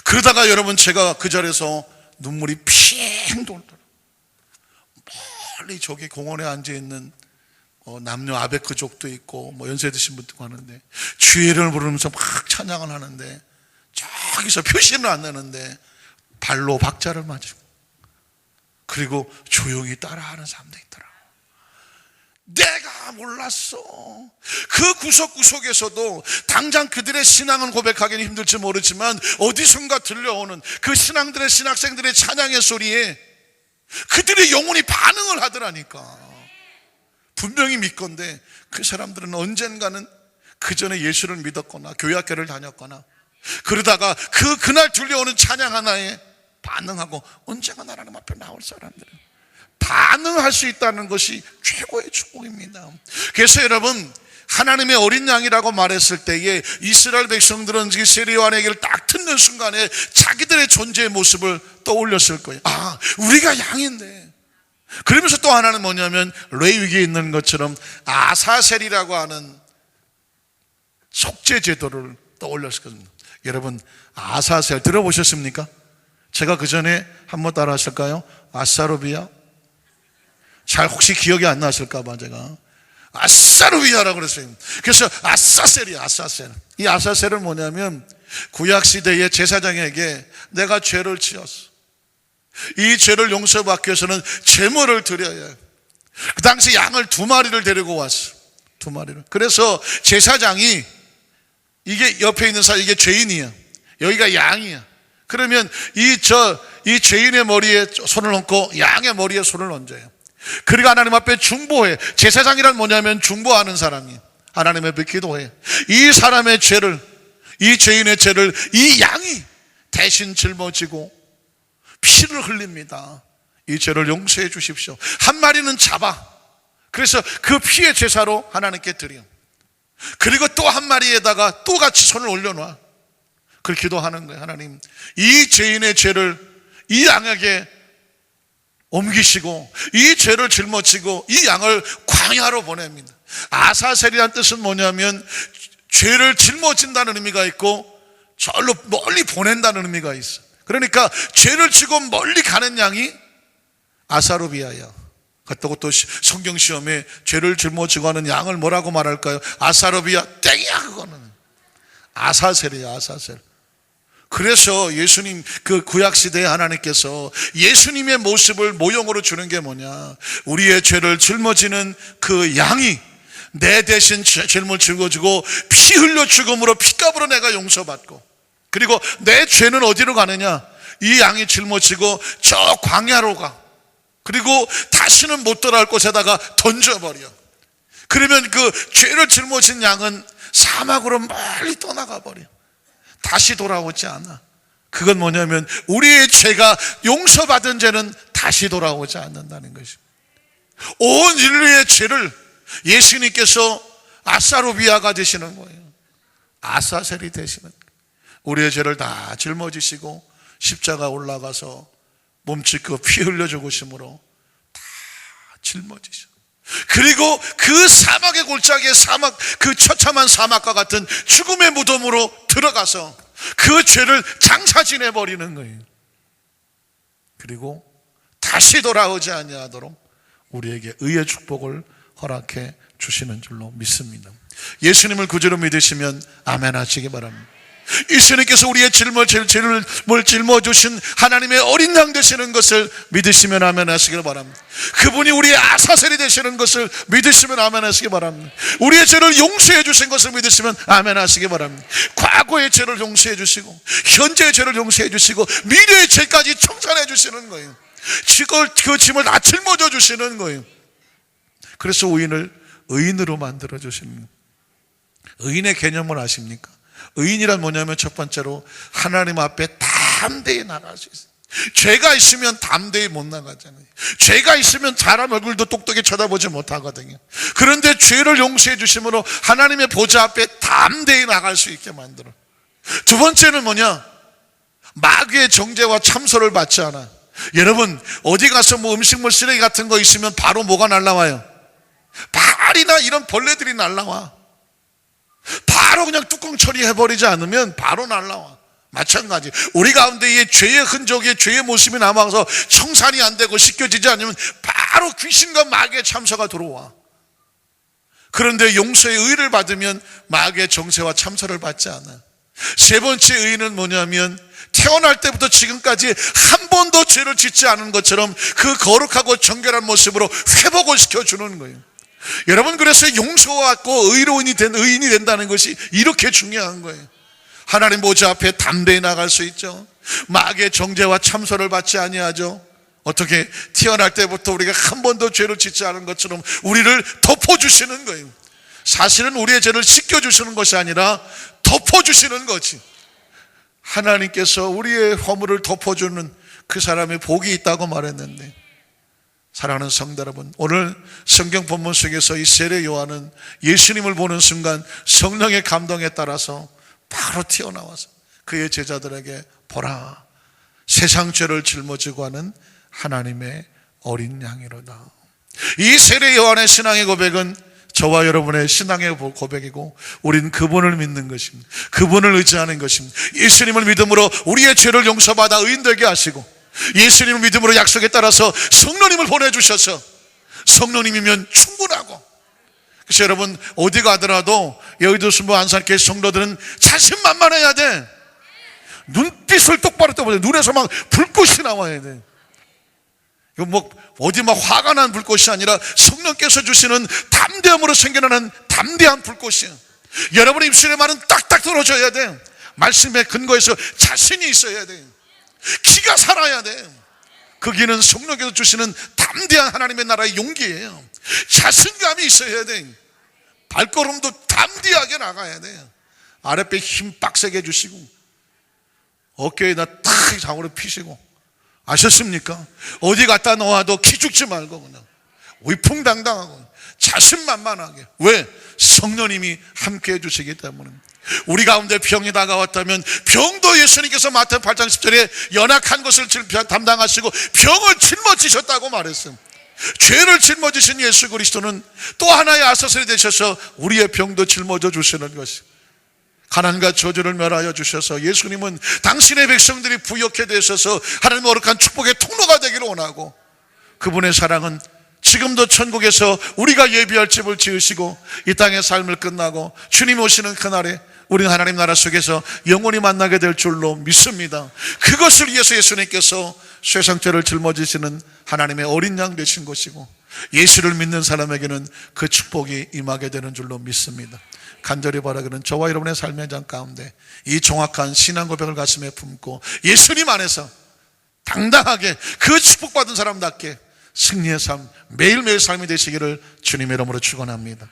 그러다가 여러분 제가 그 자리에서 눈물이 핑 돌더라고요. 멀리 저기 공원에 앉아있는 남녀 아베크족도 있고 뭐 연세 드신 분도 하는데 주의 이름을 부르면서 막 찬양을 하는데 저기서 표시는 안 나는데 발로 박자를 맞추고 그리고 조용히 따라하는 사람도 있더라고. 내가 몰랐어. 그 구석구석에서도 당장 그들의 신앙은 고백하기는 힘들지 모르지만 어디선가 들려오는 그 신앙들의 신학생들의 찬양의 소리에 그들의 영혼이 반응을 하더라니까. 분명히 믿건데 그 사람들은 언젠가는 그 전에 예수를 믿었거나 교회학교를 다녔거나 그러다가 그날 들려오는 찬양 하나에 반응하고 언젠가 하나님 앞에 나올 사람들은 반응할 수 있다는 것이 최고의 축복입니다. 그래서 여러분 하나님의 어린 양이라고 말했을 때에 이스라엘 백성들은 세례요한의 얘기를 딱 듣는 순간에 자기들의 존재의 모습을 떠올렸을 거예요. 아, 우리가 양인데. 그러면서 또 하나는 뭐냐면 레위기에 있는 것처럼 아사셀이라고 하는 속죄 제도를 떠올렸을 겁니다. 여러분 아사셀 들어보셨습니까? 제가 그 전에 한번 따라 하실까요? 아사르비아. 잘 혹시 기억이 안 나실까 봐 제가 아사르비아라고 그랬어요. 그래서 아사셀이야. 아사셀. 이 아사셀은 뭐냐면 구약시대의 제사장에게 내가 죄를 지었어. 이 죄를 용서받기 위해서는 제물을 드려야 해. 그 당시 양을 2마리를 데리고 왔어. 2마리를. 그래서 제사장이 이게 옆에 있는 사람 이게 죄인이야. 여기가 양이야. 그러면 이 죄인의 머리에 손을 얹고 양의 머리에 손을 얹어요. 그리고 하나님 앞에 중보해. 제사장이란 뭐냐면 중보하는 사람이 하나님 앞에 기도해. 이 사람의 죄를, 이 죄인의 죄를 이 양이 대신 짊어지고 피를 흘립니다. 이 죄를 용서해 주십시오. 한 마리는 잡아. 그래서 그 피의 제사로 하나님께 드려. 그리고 또 한 마리에다가 또 같이 손을 올려놔. 그렇게 기도하는 거예요. 하나님, 이 죄인의 죄를 이 양에게 옮기시고 이 죄를 짊어지고 이 양을 광야로 보냅니다. 아사셀이라는 뜻은 뭐냐면 죄를 짊어진다는 의미가 있고 절로 멀리 보낸다는 의미가 있어. 그러니까 죄를 지고 멀리 가는 양이 아사르비아야. 그렇다고 또 성경 시험에 죄를 짊어지고 하는 양을 뭐라고 말할까요? 아사르비아. 땡이야. 그거는 아사셀이야. 아사셀. 그래서 예수님 그 구약시대에 하나님께서 예수님의 모습을 모형으로 주는 게 뭐냐, 우리의 죄를 짊어지는 그 양이 내 대신 죄를 짊어지고 피 흘려 죽음으로 피값으로 내가 용서받고, 그리고 내 죄는 어디로 가느냐, 이 양이 짊어지고 저 광야로 가. 그리고 다시는 못 돌아올 곳에다가 던져버려. 그러면 그 죄를 짊어진 양은 사막으로 멀리 떠나가 버려. 다시 돌아오지 않아. 그건 뭐냐면 우리의 죄가 용서받은 죄는 다시 돌아오지 않는다는 것입니다. 온 인류의 죄를 예수님께서 아사르비아가 되시는 거예요. 아사셀이 되시는 거예요. 우리의 죄를 다 짊어지시고 십자가 올라가서 몸짓고 피 흘려 죽으심으로 다 짊어지셔. 그리고 그 사막의 골짜기에 사막, 그 처참한 사막과 같은 죽음의 무덤으로 들어가서 그 죄를 장사 지내버리는 거예요. 그리고 다시 돌아오지 아니하도록 우리에게 의의 축복을 허락해 주시는 줄로 믿습니다. 예수님을 구주로 믿으시면 아멘 하시기 바랍니다. 예수님께서 우리의 죄를 짊어주신 하나님의 어린 양 되시는 것을 믿으시면 아멘 하시길 바랍니다. 그분이 우리의 아사셀이 되시는 것을 믿으시면 아멘 하시기 바랍니다. 우리의 죄를 용서해 주신 것을 믿으시면 아멘 하시기 바랍니다. 과거의 죄를 용서해 주시고 현재의 죄를 용서해 주시고 미래의 죄까지 청산해 주시는 거예요. 그 짐을 다 짊어져 주시는 거예요. 그래서 의인으로 만들어 주시는 거예요. 의인의 개념을 아십니까? 의인이란 뭐냐면 첫 번째로 하나님 앞에 담대히 나갈 수 있어요. 죄가 있으면 담대히 못 나가잖아요. 죄가 있으면 사람 얼굴도 똑똑히 쳐다보지 못하거든요. 그런데 죄를 용서해 주심으로 하나님의 보좌 앞에 담대히 나갈 수 있게 만들어. 두 번째는 뭐냐, 마귀의 정죄와 참소를 받지 않아. 여러분 어디 가서 뭐 음식물 쓰레기 같은 거 있으면 바로 뭐가 날라와요? 발이나 이런 벌레들이 날라와. 바로 그냥 뚜껑 처리해버리지 않으면 바로 날라와. 마찬가지 우리 가운데 이 죄의 흔적이, 죄의 모습이 남아서 청산이 안 되고 씻겨지지 않으면 바로 귀신과 마귀의 참소가 들어와. 그런데 용서의 의를 받으면 마귀의 정죄와 참소를 받지 않아. 세 번째 의는 뭐냐면 태어날 때부터 지금까지 한 번도 죄를 짓지 않은 것처럼 그 거룩하고 정결한 모습으로 회복을 시켜주는 거예요. 여러분 그래서 용서받고 의인이 된다는 것이 이렇게 중요한 거예요. 하나님 보좌 앞에 담대히 나갈 수 있죠. 마귀의 정죄와 참소를 받지 아니하죠. 어떻게? 태어날 때부터 우리가 한 번도 죄를 짓지 않은 것처럼 우리를 덮어주시는 거예요. 사실은 우리의 죄를 씻겨주시는 것이 아니라 덮어주시는 거지. 하나님께서 우리의 허물을 덮어주는 그 사람의 복이 있다고 말했는데, 사랑하는 성도 여러분, 오늘 성경 본문 속에서 이 세례 요한은 예수님을 보는 순간 성령의 감동에 따라서 바로 튀어나와서 그의 제자들에게 보라, 세상 죄를 짊어지고 하는 하나님의 어린 양이로다. 이 세례 요한의 신앙의 고백은 저와 여러분의 신앙의 고백이고, 우린 그분을 믿는 것입니다. 그분을 의지하는 것입니다. 예수님을 믿음으로 우리의 죄를 용서받아 의인 되게 하시고, 예수님을 믿음으로 약속에 따라서 성령님을 보내주셔서 성령님이면 충분하고. 그래서 여러분 어디 가더라도 여의도 순부 안산교회 성도들은 자신만만해야 돼. 눈빛을 똑바로 떠보세요. 눈에서 막 불꽃이 나와야 돼. 이거 뭐 어디 막 화가 난 불꽃이 아니라 성령께서 주시는 담대함으로 생겨나는 담대한 불꽃이에요. 여러분의 입술의 말은 딱딱 떨어져야 돼. 말씀에 근거해서 자신이 있어야 돼. 기가 살아야 돼. 그 기는 성령께서 주시는 담대한 하나님의 나라의 용기예요. 자신감이 있어야 돼. 발걸음도 담대하게 나가야 돼. 아랫배 힘 빡세게 해주시고 어깨에다 탁 장으로 피시고. 아셨습니까? 어디 갖다 놓아도 기죽지 말고 그냥 위풍당당하고 자신만만하게. 왜? 성령님이 함께 해주시기 때문에. 우리 가운데 병이 다가왔다면 병도 예수님께서 마태복음 8장 10절에 연약한 것을 담당하시고 병을 짊어지셨다고 말했어요. 죄를 짊어지신 예수 그리스도는 또 하나의 아사슬이 되셔서 우리의 병도 짊어져 주시는 것이에요. 가난과 저주를 멸하여 주셔서 예수님은 당신의 백성들이 부욕해 되셔서 하나님의 거룩한 축복의 통로가 되기를 원하고, 그분의 사랑은 지금도 천국에서 우리가 예비할 집을 지으시고 이 땅의 삶을 끝나고 주님 오시는 그날에 우리는 하나님 나라 속에서 영원히 만나게 될 줄로 믿습니다. 그것을 위해서 예수님께서 세상 죄를 짊어지시는 하나님의 어린 양 되신 것이고, 예수를 믿는 사람에게는 그 축복이 임하게 되는 줄로 믿습니다. 간절히 바라기는 저와 여러분의 삶의 장 가운데 이 정확한 신앙 고백을 가슴에 품고 예수님 안에서 당당하게 그 축복받은 사람답게 승리의 삶, 매일매일 삶이 되시기를 주님의 이름으로 축원합니다.